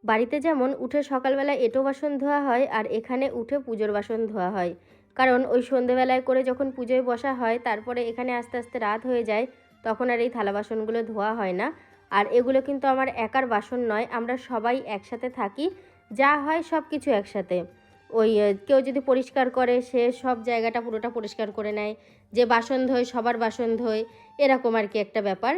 বাড়িতে যেমন উঠে সকালবেলা এঁটো বাসন ধোয়া হয়, আর এখানে উঠে পুজোর বাসন ধোয়া হয়। কারণ ওই সন্ধেবেলায় করে যখন পুজোয় বসা হয়, তারপরে এখানে আস্তে আস্তে রাত হয়ে যায়, তখন আর এই থালা বাসনগুলো ধোয়া হয় না। আর এগুলো কিন্তু আমার একার বাসন নয়, আমরা সবাই একসাথে থাকি, যা হয় সব কিছু একসাথে। ওই কেউ যদি পরিষ্কার করে, সে সব জায়গাটা পুরোটা পরিষ্কার করে নেয়, যে বাসন ধোয় সবার বাসন ধোয়, এরকম আর কি একটা ব্যাপার।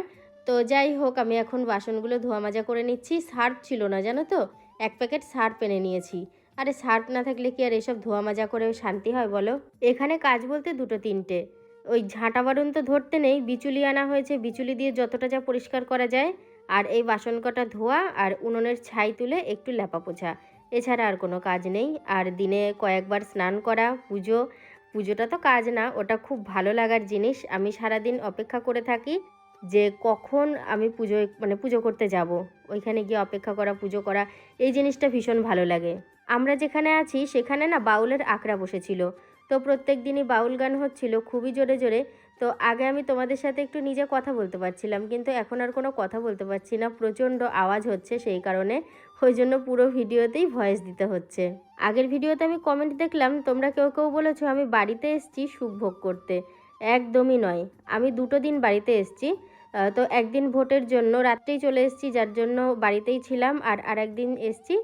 তো যাই হোক, আমি এখন বাসনগুলো ধোয়া মাজা করে নিচ্ছি। সার্ফ ছিল না জানো তো, 1 প্যাকেট সার্ফ এনে নিয়েছি। আরে সার্ফ না থাকলে কি আর এসব ধোয়া মাজা করে শান্তি হয় বলো? এখানে কাজ বলতে দুটো তিনটে। ওই ঝাঁটা বারণ তো ধরতে নেই, বিচুলি আনা হয়েছে, বিচুলি দিয়ে যতটা যা পরিষ্কার করা যায়। আর এই বাসন কটা ধোয়া, আর উনুনের ছাই তুলে একটু ল্যাপা পোছা, এছাড়া আর কোনো কাজ নেই। আর দিনে কয়েকবার স্নান করা, পুজোটা তো কাজ না, ওটা খুব ভালো লাগার জিনিস। আমি সারাদিন অপেক্ষা করে থাকি যে কখন আমি পুজো করতে যাব, ওইখানে গিয়ে অপেক্ষা করা, পুজো করা, এই জিনিসটা ভীষণ ভালো লাগে। আমরা যেখানে আছি সেখানে না বাউলের আখড়া বসেছিল, তো প্রত্যেক দিনই বাউল গান হচ্ছিল খুবই জোরে জোরে। তো আগে আমি তোমাদের সাথে একটু নিজে কথা বলতে পারছিলাম, কিন্তু এখন আর কোনো কথা বলতে পারছি না, প্রচণ্ড আওয়াজ হচ্ছে, সেই কারণে ওই জন্য পুরো ভিডিওতেই ভয়েস দিতে হচ্ছে। আগের ভিডিওতে আমি কমেন্ট দেখলাম, তোমরা কেউ কেউ বলেছো আমি বাড়িতে এসেছি সুখ ভোগ করতে। একদমই নয়, আমি 2 দিন বাড়িতে এসেছি। তো একদিন ভোটের জন্য রাত্রেই চলে এসেছি, যার জন্য বাড়িতেই ছিলাম। আর একদিন এসেছি,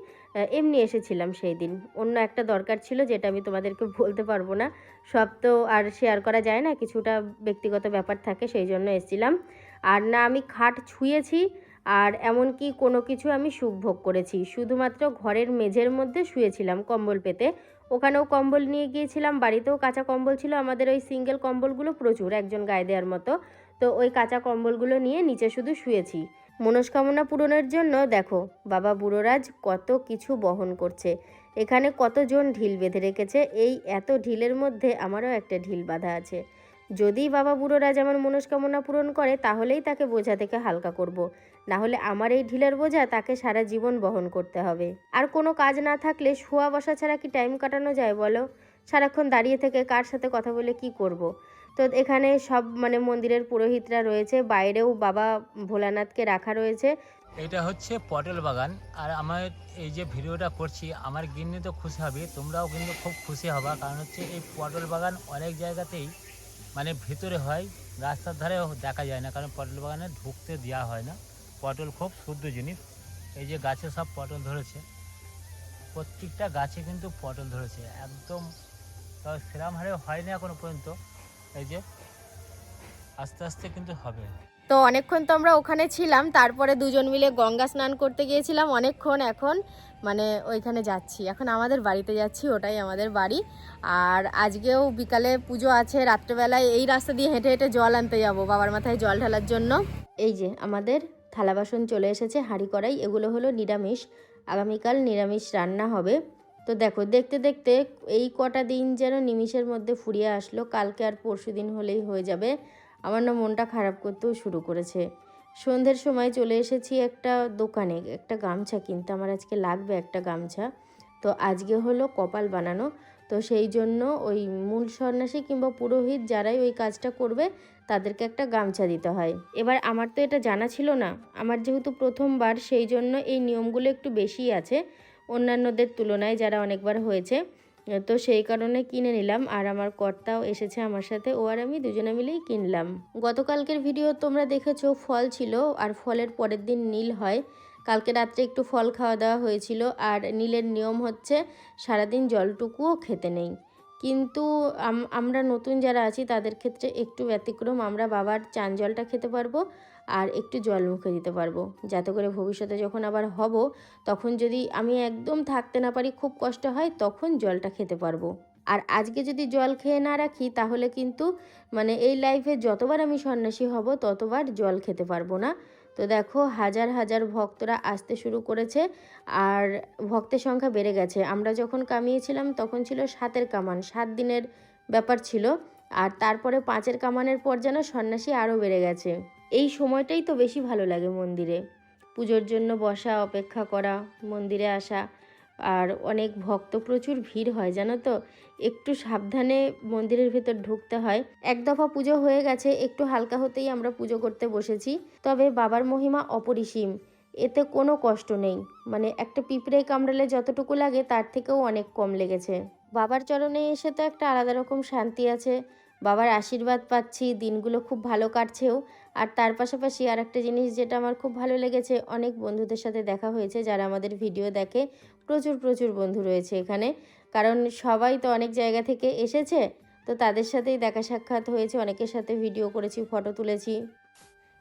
এমনি এসেছিলাম সেই দিন, অন্য একটা দরকার ছিল, যেটা আমি তোমাদেরকে বলতে পারবো না। সব তো আর শেয়ার করা যায় না, কিছুটা ব্যক্তিগত ব্যাপার থাকে, সেই জন্য এসেছিলাম। আর না আমি খাট ছুঁয়েছি, আর এমনকি কোনো কিছু আমি সুখ ভোগ করেছি, শুধুমাত্র ঘরের মেঝের মধ্যে শুয়েছিলাম কম্বল পেতে। ওখানেও কম্বল নিয়ে গিয়েছিলাম, বাড়িতেও কাঁচা কম্বল ছিল, আমাদের ওই সিঙ্গেল কম্বলগুলো প্রচুর, একজন গায়ে দেওয়ার মতো। তো ওই কাঁচা কম্বলগুলো নিয়ে নিচে শুধু শুয়েছি। মনস্কামনা পূরণের জন্য দেখো বাবা বুড়োরাজ কত কিছু বহন করছে, এখানে কতজন ঢিল বেঁধে রেখেছে। এই এত ঢিলের মধ্যে আমারও একটা ঢিল বাঁধা আছে। যদি বাবা বুড়োরাজ আমার মনস্কামনা পূরণ করে, তাহলেই তাকে বোঝা থেকে হালকা করব, না হলে আমার এই ঢিলের বোঝা তাকে সারা জীবন বহন করতে হবে। আর কোনো কাজ না থাকলে শোয়া বসা ছাড়া কি টাইম কাটানো যায় বলো? সারাক্ষণ দাঁড়িয়ে থেকে কার সাথে কথা বলে কি করব? তো এখানে সব মন্দিরের পুরোহিতরা রয়েছে, বাইরেও বাবা ভোলানাথকে রাখা রয়েছে। এটা হচ্ছে পটল বাগান। আর আমার এই যে ভিডিওটা করছি, আমার গিন্নি তো খুশি হবে, তোমরাও কিন্তু খুব খুশি হবা। কারণ হচ্ছে এই পটল বাগান অনেক জায়গাতেই ভিতরে হয়, রাস্তার ধারে দেখা যায় না, কারণ পটল বাগানে ঢুকতে দেওয়া হয় না। পটল খুব শুদ্ধ জিনিস। এই যে গাছে সব পটল ধরেছে, প্রত্যেকটা গাছে কিন্তু পটল ধরেছে একদম, তবে সেরাম হারে হয়নি এখনো পর্যন্ত। এই যে আস্তে আস্তে কিন্তু হবে। তো অনেকক্ষণ তো আমরা ওখানে ছিলাম, তারপরে দুজন মিলে গঙ্গা স্নান করতে গিয়েছিলাম অনেকক্ষণ। এখন ওইখানে যাচ্ছি, এখন আমাদের বাড়িতে যাচ্ছি, ওটাই আমাদের বাড়ি। আর আজকেও বিকালে পুজো আছে, রাত্রেবেলায় এই রাস্তা দিয়ে হেঁটে হেঁটে জল আনতে যাব বাবার মাথায় জল ঢালার জন্য। এই যে আমাদের থালা বাসন চলে এসেছে, হাঁড়ি কড়াই, এগুলো হলো নিরামিষ, আগামীকাল নিরামিষ রান্না হবে। তো দেখো দেখতে দেখতে এই কটা দিন যেন নিমিষের মধ্যে ফুরিয়ে আসলো, কালকে আর পরশু দিন হলেই হয়ে যাবে। আমার না মনটা খারাপ করতেও শুরু করেছে। সন্ধ্যের সময় চলে এসেছি একটা দোকানে, একটা গামছা কিনতে, আমার আজকে লাগবে একটা গামছা। তো আজকে হলো কপাল বানানো, তো সেই জন্য ওই মূল সন্ন্যাসী কিংবা পুরোহিত যারাই ওই কাজটা করবে, তাদেরকে একটা গামছা দিতে হয়। এবার আমার তো এটা জানা ছিল না, আমার যেহেতু প্রথমবার, সেই জন্য এই নিয়মগুলো একটু বেশিই আছে অন্যান্যদের তুলনায় যারা অনেকবার হয়েছে। তো সেই কারণে কিনে নিলাম, আর আমার কর্তাও এসেছে আমার সাথে, ও আর আমি দুজনে মিলেই কিনলাম। গতকালকের ভিডিও তোমরা দেখেছো, ফল ছিল, আর ফলের পরের দিন নীল হয়। কালকে রাত্রে একটু ফল খাওয়া দাওয়া হয়েছিল। আর নীলের নিয়ম হচ্ছে সারাদিন জলটুকুও খেতে নেই, কিন্তু আমরা নতুন যারা আছি তাদের ক্ষেত্রে একটু ব্যতিক্রম, আমরা বাবার চান জলটা খেতে পারবো, আর একটু জল মুখে দিতে পারবো, যাতে করে ভবিষ্যতে যখন আবার হব, তখন যদি আমি একদম থাকতে না পারি, খুব কষ্ট হয়, তখন জলটা খেতে পারবো। আর আজকে যদি জল খেয়ে না রাখি, তাহলে কিন্তু এই লাইফে যতবার আমি সন্ন্যাসী হব, ততবার জল খেতে পারবো না। তো দেখো হাজার হাজার ভক্তরা আসতে শুরু করেছে, আর ভক্তের সংখ্যা বেড়ে গেছে। আমরা যখন কামিয়েছিলাম তখন ছিল 7-এর কামান, 7 দিনের ব্যাপার ছিল। আর তারপরে 5-এর কামানের পর যেন সন্ন্যাসী আরও বেড়ে গেছে। এই সময়টাই তো বেশি ভালো লাগে মন্দিরে, পুজোর জন্য বসা, অপেক্ষা করা, মন্দিরে আসা। আর অনেক ভক্ত, প্রচুর ভিড় হয় জানো তো, একটু সাবধানে মন্দিরের ভেতর ঢুকতে হয়। এক দফা পুজো হয়ে গেছে, একটু হালকা হতেই আমরা পুজো করতে বসেছি। তবে বাবার মহিমা অপরিসীম, এতে কোনো কষ্ট নেই, মানে একটা পিঁপড়ে কামড়ালে যতটুকু লাগে তার থেকেও অনেক কম লেগেছে। বাবার চরণে এসে তো একটা আলাদা রকম শান্তি আছে, বাবার আশীর্বাদ পাচ্ছি, দিনগুলো খুব ভালো কাটছেও। আর তার পাশাপাশি আর একটা জিনিস যেটা আমার খুব ভালো লেগেছে, অনেক বন্ধুদের সাথে দেখা হয়েছে যারা আমাদের ভিডিও দেখে। প্রচুর প্রচুর বন্ধু রয়েছে এখানে, কারণ সবাই তো অনেক জায়গা থেকে এসেছে, তো তাদের সাথেই দেখা সাক্ষাৎ হয়েছে, অনেকের সাথে ভিডিও করেছি, ফটো তুলেছি।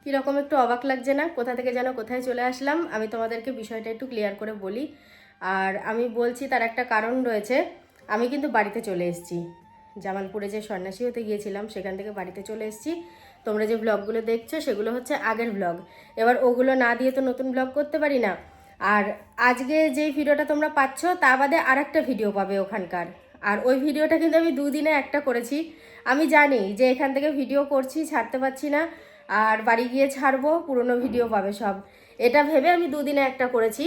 কীরকম একটু অবাক লাগছে না? কোথা থেকে যেন কোথায় চলে আসলাম। আমি তোমাদেরকে বিষয়টা একটু ক্লিয়ার করে বলি। আর আমি বলছি তার একটা কারণ রয়েছে। আমি কিন্তু বাড়িতে চলে এসেছি, জামালপুরে যে সন্ন্যাসী হতে গিয়েছিলাম সেখান থেকে বাড়িতে চলে এসেছি। তোমরা যে ব্লগগুলো দেখছো সেগুলো হচ্ছে আগের ব্লগ, এবার ওগুলো না দিয়ে তো নতুন ব্লগ করতে পারি না। আর আজকে যেই ভিডিওটা তোমরা পাচ্ছ তা বাদে আর একটা ভিডিও পাবে ওখানকার। আর ওই ভিডিওটা কিন্তু আমি দুদিনে একটা করেছি। আমি জানি যে এখান থেকে ভিডিও করছি, ছাড়তে পারছি না, আর বাড়ি গিয়ে ছাড়বো, পুরনো ভিডিও পাবে সব, এটা ভেবে আমি দুদিনে একটা করেছি।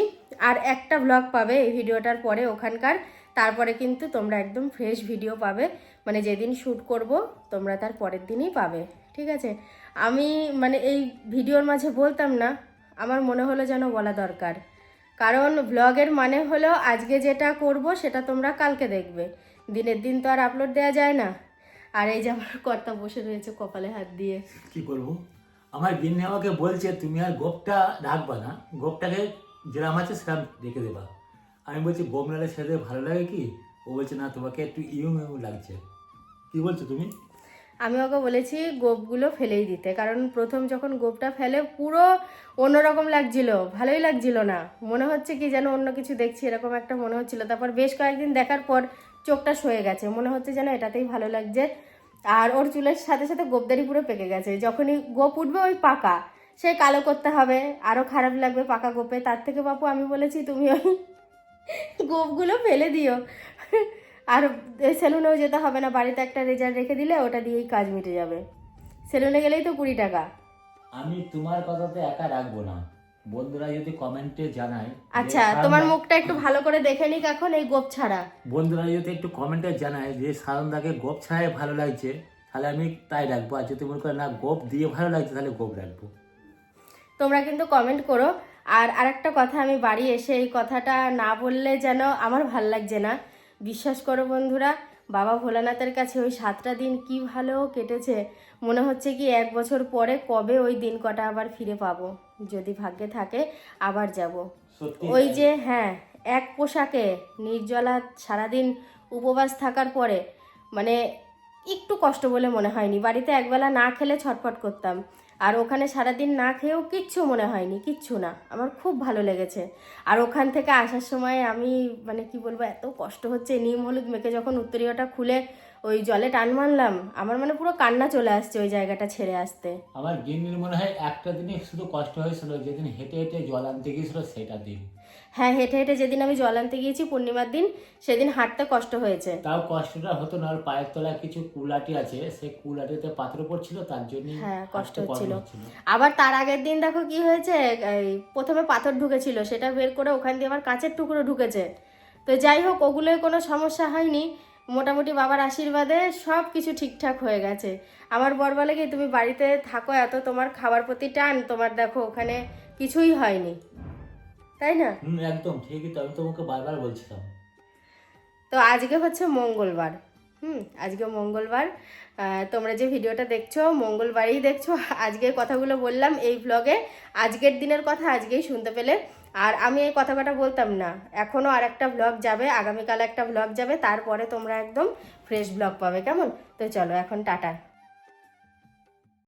আর একটা ব্লগ পাবে এই ভিডিওটার পরে ওখানকার, তারপরে কিন্তু তোমরা একদম ফ্রেশ ভিডিও পাবে, মানে যেদিন শ্যুট করব তোমরা তার পরের দিনই পাবে, ঠিক আছে? আমি মানে এই ভিডিওর মাঝে বলতাম না, আমার মনে হলো যেন বলা দরকার, কারণ ব্লগের মানে হলো আজকে যেটা করব সেটা তোমরা কালকে দেখবে, দিনের দিন তো আর আপলোড দেওয়া যায় না। আর এই যে আমার কর্তা বসে রয়েছে কপালে হাত দিয়ে। কি করব, আমার গিন্নি আমাকে বলছে তুমি আর গোপটা রাখবা না, গোপটাকে যেরকম আছে সেরকম রেখে দেবা। আমি বলছি গোপ নালে সেটা ভালো লাগে কি? ও বলছে না তোমাকে একটু ইউ ইউ লাগছে। কি বলছো তুমি? আমি ওকে বলেছি গোপগুলো ফেলেই দিতে, কারণ প্রথম যখন গোপটা ফেলে পুরো অন্যরকম লাগছিল, ভালোই লাগছিল না, মনে হচ্ছে কি যেন অন্য কিছু দেখছি এরকম একটা মনে হচ্ছিল। তারপর বেশ কয়েকদিন দেখার পর চোখটা সয়ে গেছে, মনে হচ্ছে যেন এটাতেই ভালো লাগছে। আর ওর চুলের সাথে সাথে গোপদারি পুরো পেকে গেছে, যখনই গোপ উঠবে ওই পাকা, সে কালো করতে হবে, আরও খারাপ লাগবে পাকা গোপে। তার থেকে বাপু আমি বলেছি তুমি ওই গোপগুলো ফেলে দিও, আর সেলুনেও যেতে হবে না, বাড়িতে একটা রেজার রেখে দিলে ওটা দিয়েই কাজ মিটে যাবে। সেলুনে গেলেই তো 20 টাকা। আমি তোমার কথাতে একা রাখবো না, বন্ধুরা যদি কমেন্টে জানায়। আচ্ছা, তোমার মুখটা একটু ভালো করে দেখে নিক এখন এই গোপ ছাড়া। বন্ধুরা যদি একটু কমেন্টে জানায় যে সায়নদাকে গোপ ছাড়াই ভালো লাগছে, তাহলে আমি তাই রাখবো। আর যদি মনে করে না গোপ দিয়ে ভালো লাগছে, তাহলে গোপ রাখবো। তোমরা কিন্তু কমেন্ট করো। আর আরেকটা কথা, আমি বাড়ি এসে এই কথাটা না বললে যেন আমার ভাল লাগছে না। বিশ্বাস করো বন্ধুরা, বাবা ভোলানাথের কাছে ওই 7টা দিন কি ভালো কেটেছে, মনে হচ্ছে কি 1 বছর পরে কবে ওই দিন কটা আবার ফিরে পাবো, যদি ভাগ্যে থাকে আবার যাব। ওই যে হ্যাঁ, এক পোশাকে নির্জলা সারাদিন উপবাস থাকার পরে মানে একটু কষ্ট বলে মনে হয়নি। বাড়িতে একবেলা না খেলে ছটফট করতাম, আর ওখানে সারাদিন না খেয়েও কিচ্ছু মনে হয়নি, কিচ্ছু না, আমার খুব ভালো লেগেছে। আর ওখান থেকে আসার সময় আমি মানে কি বলবো, এত কষ্ট হচ্ছে, নিম হলুদ মেখে যখন উত্তরীয়টা খুলে ওই জলে টান মারলাম, আমার মানে পুরো কান্না চলে আসছে ওই জায়গাটা ছেড়ে আসতে। আমার গিন্নির মনে হয় একটা দিনই শুধু কষ্ট হয়েছিল, যেদিন হেঁটে হেঁটে জল আনতে গিয়েছিল সেটা দিন। হ্যাঁ, হেঁটে হেঁটে যেদিন আমি জল আনতে গিয়েছি পূর্ণিমার দিন, সেদিন হাঁটতে কষ্ট হয়েছে। তাও কষ্টটা হতো না, ওর পায়ের তলায় কিছু কুলাটি আছে, সেই কুলাটিতে পাথর পড়ছিল, তার জন্য হ্যাঁ, কষ্ট হচ্ছিল। আবার তার আগের দিন দেখো কি হয়েছে, এই প্রথমে পাথর ঢুকেছিল, সেটা বের করে ওখান দিয়ে আবার কাঁচের টুকরো ঢুকেছে। তো যাই হোক, ওগুলোয় কোনো সমস্যা হয়নি, মোটামুটি বাবার আশীর্বাদে সব কিছু ঠিকঠাক হয়ে গেছে। আমার বর বলে কি তুমি বাড়িতে থাকো এত, তোমার খাবার প্রতি টান, তোমার দেখো ওখানে কিছুই হয়নি, তাই না? একদম ঠিকই তো, আমি তোমাকে বারবার বলছিলাম। তো আজকে হচ্ছে মঙ্গলবার, আজকে মঙ্গলবার। তোমরা যে ভিডিওটা দেখছো মঙ্গলবারই দেখছো। আজকে কথাগুলো বললাম এই ব্লগে, আজকের দিনের কথা আজকেই শুনতে পেলে। আর আমি এই কথাটা বলতাম না, এখনও আর একটা ব্লগ যাবে, আগামীকাল একটা ব্লগ যাবে, তারপরে তোমরা একদম ফ্রেশ ব্লগ পাবে, কেমন? তো চলো এখন টাটা।